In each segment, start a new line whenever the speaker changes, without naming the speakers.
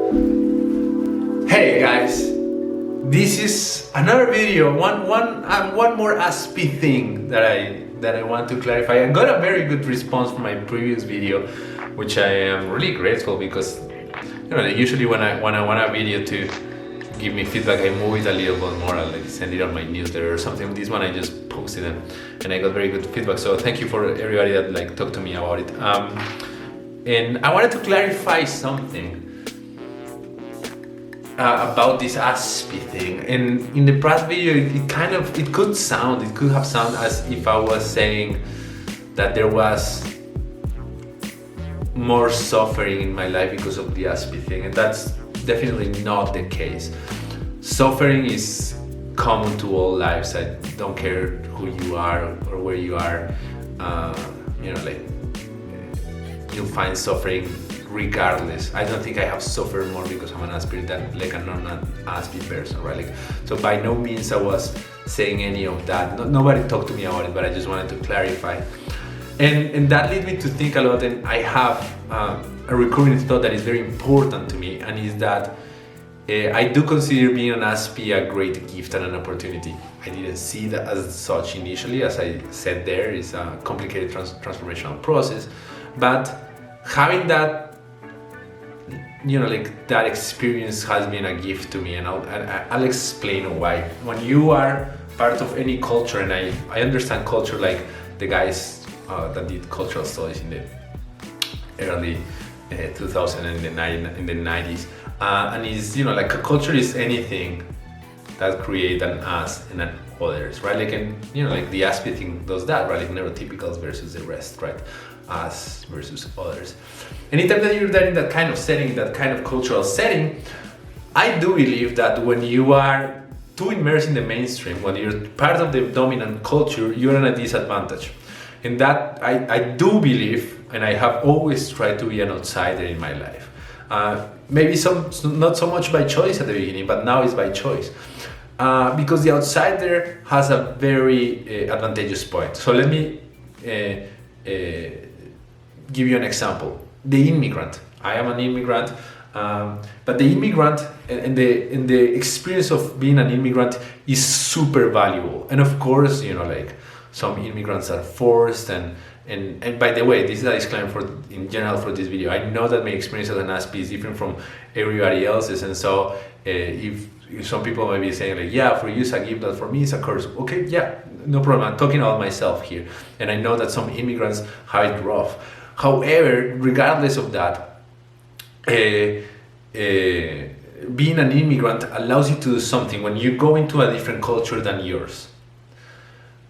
Hey guys, this is another video. One more Aspie thing that I want to clarify. I got a very good response from my previous video, which I am really grateful because usually when I want a video to give me feedback, I move it a little bit more. I like send it on my newsletter or something. This one I just posted and I got very good feedback. So thank you for everybody that talked to me about it. And I wanted to clarify something about this Aspie thing. And in the past video, it could have sounded as if I was saying that there was more suffering in my life because of the Aspie thing, and that's definitely not the case. Suffering is common to all lives. I don't care who you are or where you are. You'll find suffering regardless. I don't think I have suffered more because I'm an Aspie than like a non-Aspie person, right? So by no means I was saying any of that. Nobody talked to me about it, but I just wanted to clarify. And that led me to think a lot, and I have a recurring thought that is very important to me, and is that I do consider being an Aspie a great gift and an opportunity. I didn't see that as such initially. As I said, there is a complicated transformational process, but having that that experience has been a gift to me, and I'll explain why. When you are part of any culture, and I understand culture like the guys that did cultural studies in the early 2000s and in the 90s, and is a culture is anything that create an us and an others, right? The Aspie thing does that, right? Neurotypicals versus the rest, right? Us versus others. Anytime that you're there in that kind of setting, that kind of cultural setting, I do believe that when you are too immersed in the mainstream, when you're part of the dominant culture, you're at a disadvantage. And that I do believe, and I have always tried to be an outsider in my life. Maybe not so much by choice at the beginning, but now it's by choice. Because the outsider has a very advantageous point. So let me give you an example. The immigrant. I am an immigrant, but the immigrant and the experience of being an immigrant is super valuable. And of course, some immigrants are forced, and by the way, this is a disclaimer in general for this video. I know that my experience as an Aspie is different from everybody else's, and so if some people might be saying yeah, for you it's a gift, but for me it's a curse. Okay, yeah, no problem. I'm talking about myself here, and I know that some immigrants have it rough. However, regardless of that, being an immigrant allows you to do something when you go into a different culture than yours.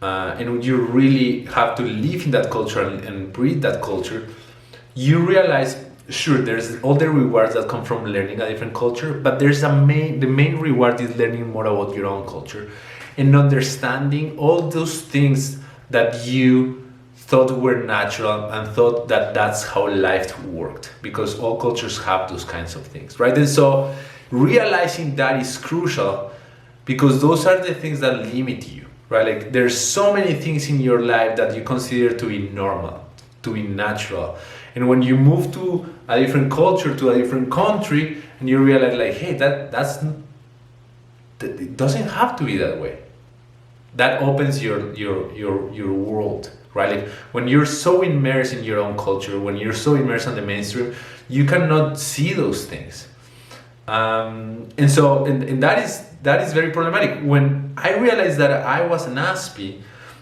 And when you really have to live in that culture and breathe that culture, you realize, sure, there's all the rewards that come from learning a different culture, but there's the main reward is learning more about your own culture and understanding all those things that you thought were natural and thought that that's how life worked, because all cultures have those kinds of things, right? And so realizing that is crucial, because those are the things that limit you, right? There's so many things in your life that you consider to be normal, to be natural. And when you move to a different culture, to a different country, and you realize hey, it doesn't have to be that way. That opens your world, right? When you're so immersed in your own culture, when you're so immersed in the mainstream, you cannot see those things. And that is very problematic. When I realized that I was an Aspie,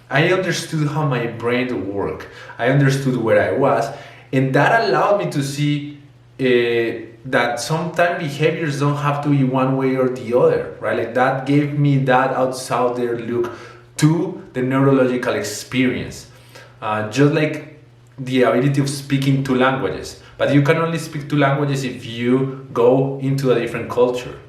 I understood how my brain worked. I understood where I was, and that allowed me to see that sometimes behaviors don't have to be one way or the other, right? That gave me that outsider look to the neurological experience. Just like the ability of speaking two languages. But you can only speak two languages if you go into a different culture,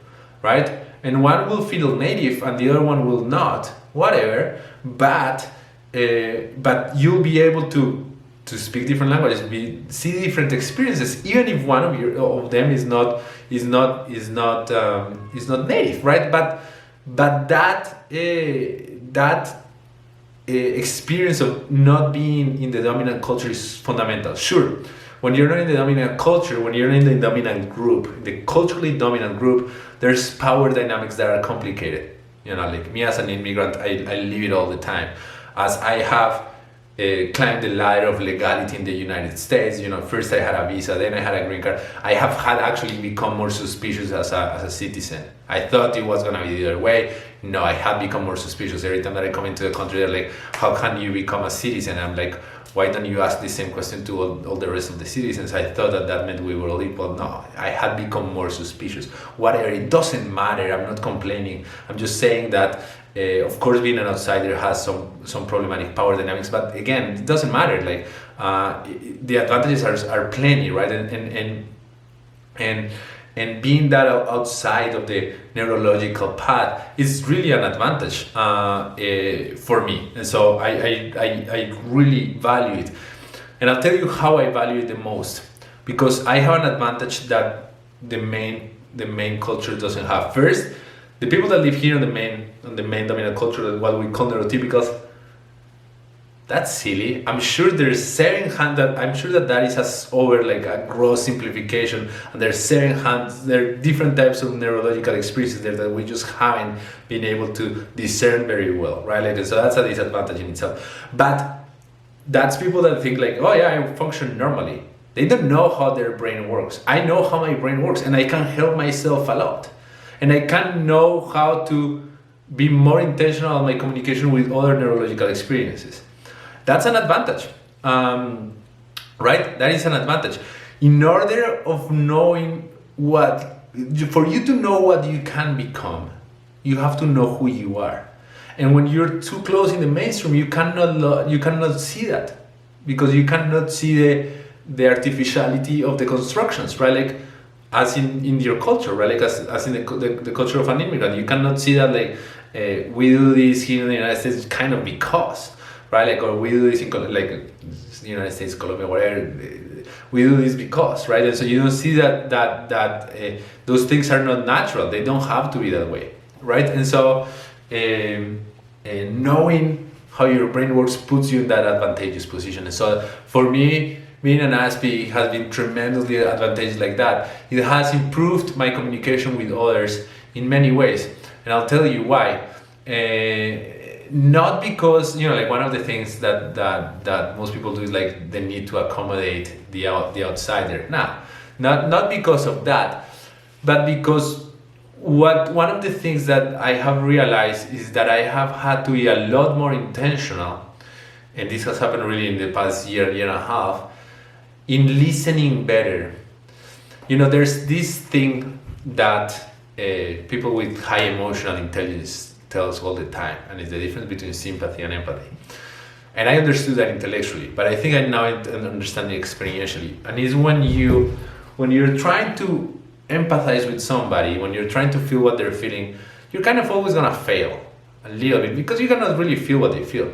right? And one will feel native and the other one will not, whatever. But you'll be able to speak different languages, see different experiences, even if one of them is not native, right? But that experience of not being in the dominant culture is fundamental. Sure, when you're not in the dominant culture, when you're in the dominant group, the culturally dominant group, there's power dynamics that are complicated. You know, like me as an immigrant, I live it all the time. As I have climbed the ladder of legality in the United States, you know, first I had a visa, then I had a green card. I have had actually become more suspicious as a citizen. I thought it was gonna be the other way. No, I have become more suspicious. Every time that I come into the country, they're like, how can you become a citizen? I'm like, why don't you ask the same question to all the rest of the citizens? I thought that meant we were all equal. No, I had become more suspicious. Whatever, it doesn't matter. I'm not complaining. I'm just saying that, of course, being an outsider has some problematic power dynamics. But again, it doesn't matter. Like the advantages are plenty, right? And being that outside of the neurological path is really an advantage for me. And so I really value it. And I'll tell you how I value it the most. Because I have an advantage that the main culture doesn't have. First, the people that live here on the main dominant culture, what we call neurotypicals, that's silly. I'm sure there's 700. I'm sure that is over like a gross simplification, and there's 700. There are different types of neurological experiences there that we just haven't been able to discern very well, right? Like, so that's a disadvantage in itself. But that's people that think like, oh yeah, I function normally. They don't know how their brain works. I know how my brain works, and I can help myself a lot, and I can know how to be more intentional in my communication with other neurological experiences. That's an advantage, right? That is an advantage. In order of knowing for you to know what you can become, you have to know who you are. And when you're too close in the mainstream, you cannot see that, because you cannot see the artificiality of the constructions, right? Like as in your culture, right? Like as in the culture of an immigrant, you cannot see that like we do this here in the United States kind of because. Right, like, or we do this in like the United States, Colombia, whatever. We do this because, right? And so you don't see that those things are not natural. They don't have to be that way, right? And so knowing how your brain works puts you in that advantageous position. And so for me, being an Aspie has been tremendously advantageous like that. It has improved my communication with others in many ways, and I'll tell you why. Not because, you know, like one of the things that most people do is like the need to accommodate the outsider. Nah, not because of that, but because one of the things that I have realized is that I have had to be a lot more intentional, and this has happened really in the past year and a half, in listening better. You know, there's this thing that people with high emotional intelligence tell us all the time, and it's the difference between sympathy and empathy. And I understood that intellectually, but I think I now understand it experientially. And it's when you're trying to empathize with somebody, when you're trying to feel what they're feeling, you're kind of always gonna fail a little bit, because you cannot really feel what they feel,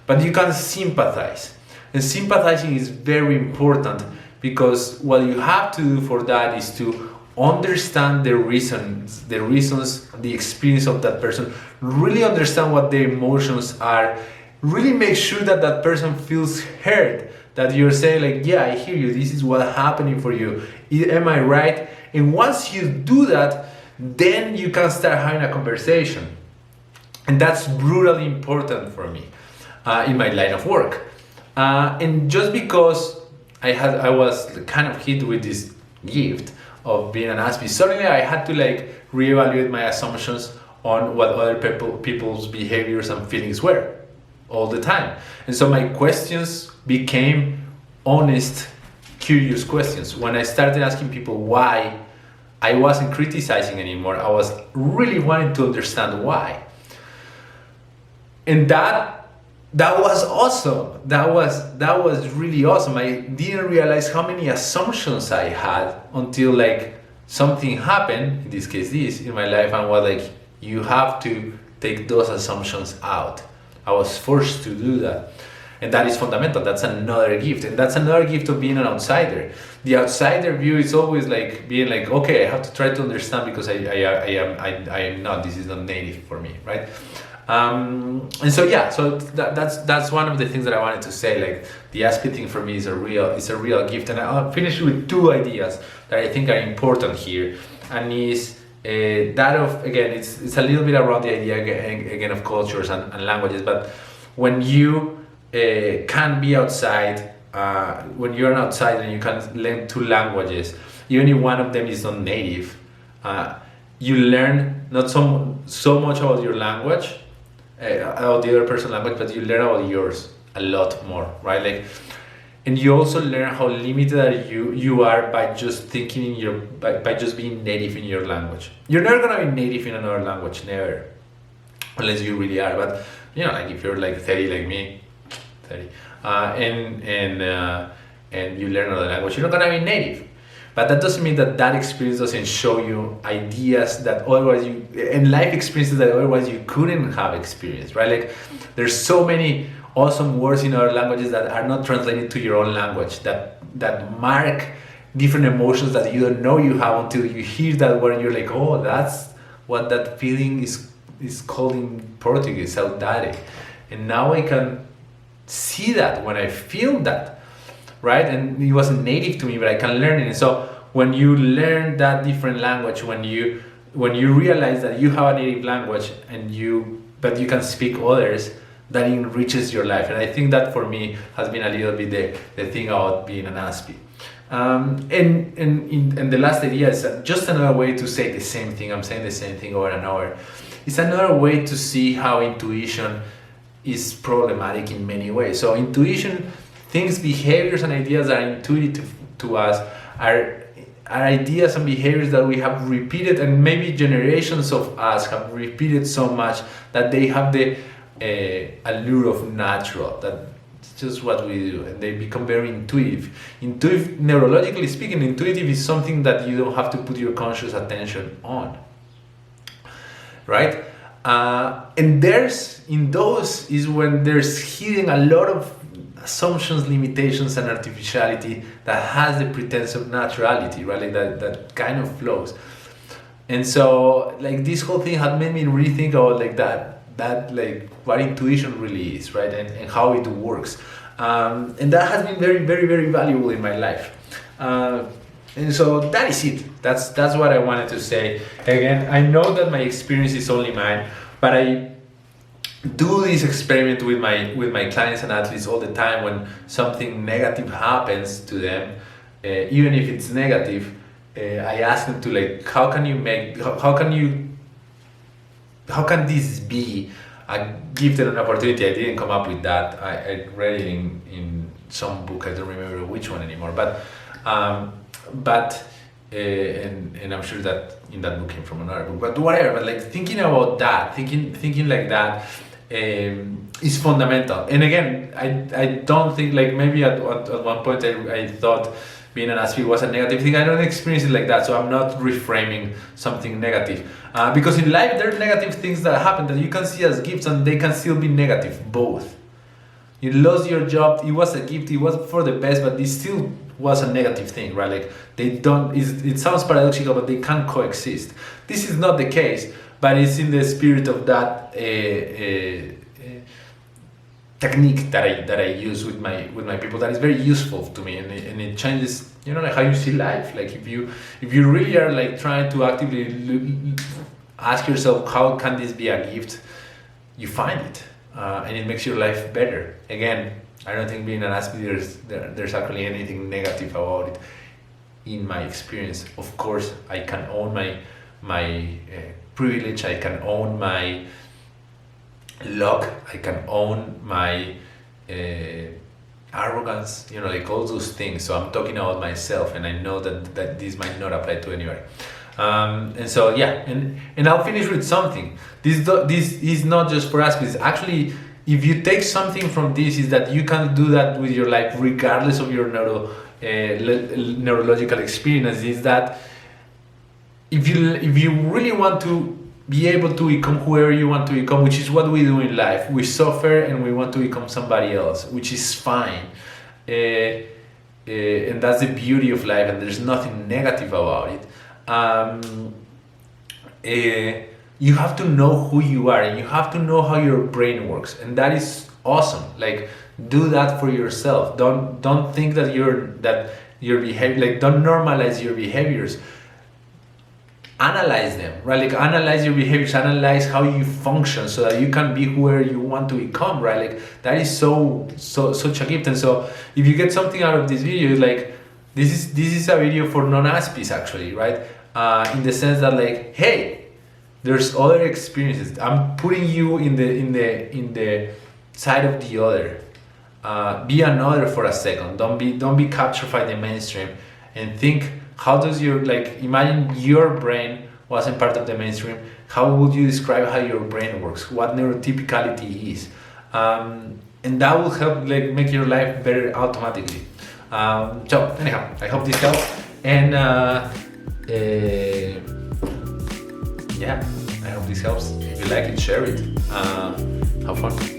but you can sympathize. And sympathizing is very important, because what you have to do for that is to understand the reasons, the experience of that person, really understand what their emotions are, really make sure that person feels heard, that you're saying like, yeah, I hear you, this is what's happening for you, am I right? And once you do that, then you can start having a conversation. And that's brutally important for me in my line of work. And just because I was kind of hit with this gift of being an Aspie, suddenly I had to like reevaluate my assumptions on what other people's behaviors and feelings were all the time. And so my questions became honest, curious questions. When I started asking people why, I wasn't criticizing anymore. I was really wanting to understand why. And that was awesome. That was really awesome. I didn't realize how many assumptions I had until like something happened, in this case this, in my life, and was like, you have to take those assumptions out. I was forced to do that. And that is fundamental. That's another gift. And that's another gift of being an outsider. The outsider view is always like being like, okay, I have to try to understand because I am not, this is not native for me, right? And so yeah, so that's one of the things that I wanted to say. Like the Aspie thing for me is a real gift, and I'll finish with two ideas that I think are important here, and is that of, again, it's a little bit around the idea again of cultures and languages, but when you can be outside, when you're outside and you can learn two languages, even if one of them is not native, you learn not so much about your language, about the other person's language, but you learn about yours a lot more, right? Like, and you also learn how limited you are by just thinking by just being native in your language. You're never gonna be native in another language, never, unless you really are. But you know, like if you're like 30 like me, 30, and you learn another language, you're not gonna be native. But that doesn't mean that experience doesn't show you ideas that otherwise and life experiences that otherwise you couldn't have experienced, right? Like there's so many awesome words in other languages that are not translated to your own language, that mark different emotions that you don't know you have until you hear that word and you're like, oh, that's what that feeling is called in Portuguese, saudade. And now I can see that when I feel that, right? And it wasn't native to me, but I can learn it. And so when you learn that different language, when you realize that you have a native language but you can speak others, that enriches your life. And I think that for me has been a little bit the thing about being an Aspie. And the last idea is just another way to say the same thing. I'm saying the same thing over and over. It's another way to see how intuition is problematic in many ways. So intuition, things, behaviors, and ideas that are intuitive to us are ideas and behaviors that we have repeated, and maybe generations of us have repeated so much that they have the allure of natural, that it's just what we do, and they become very intuitive. Neurologically speaking, intuitive is something that you don't have to put your conscious attention on, right? And in those is when there's hidden a lot of assumptions, limitations, and artificiality that has the pretense of naturality, right? Like that kind of flows. And so like this whole thing had made me rethink about like that like what intuition really is, right? And how it works. And that has been very, very, very valuable in my life. And so that is it. That's what I wanted to say. Again, I know that my experience is only mine, but I do this experiment with my clients and athletes all the time. When something negative happens to them, even if it's negative, I ask them to like, how can this be a gift and an opportunity? I didn't come up with that. I read it in some book. I don't remember which one anymore. But and I'm sure that in that book came from another book. But whatever. But like thinking about that, thinking like that, is fundamental. And again, I don't think, like, maybe at one point I thought being an Aspie was a negative thing. I don't experience it like that, so I'm not reframing something negative. Because in life there are negative things that happen that you can see as gifts, and they can still be negative, both. You lost your job, it was a gift, it was for the best, but it still was a negative thing, right? Like it sounds paradoxical, but they can coexist. This is not the case, but it's in the spirit of that technique that I use with my people that is very useful to me, and it changes, like how you see life. Like if you really are like trying to actively ask yourself, how can this be a gift, you find it, and it makes your life better. Again, I don't think being an Aspie there's actually anything negative about it in my experience. Of course, I can own my privilege, I can own my luck, I can own my arrogance, like all those things. So I'm talking about myself, and I know that this might not apply to anybody. And so yeah, and I'll finish with something. This is not just for Aspies. Actually, if you take something from this, is that you can do that with your life regardless of your neurological experience. Is that if you really want to be able to become whoever you want to become, which is what we do in life, we suffer and we want to become somebody else, which is fine, and that's the beauty of life, and there's nothing negative about it. you have to know who you are, and you have to know how your brain works, and that is awesome. Like, do that for yourself. Don't think that your behavior, like, don't normalize your behaviors. Analyze them, right? Like, analyze your behaviors, analyze how you function, so that you can be where you want to become, right? Like, that is such a gift. And so if you get something out of this video, like, this is a video for non-Aspies, actually, right? In the sense that, like, hey, there's other experiences. I'm putting you in the side of the other. Be another for a second. Don't be captured by the mainstream, and think, how does your, like, imagine your brain wasn't part of the mainstream. How would you describe how your brain works? What neurotypicality is? And that will help, like, make your life better automatically. So anyhow, I hope this helps, and yeah, I hope this helps. If you like it, share it. Have fun.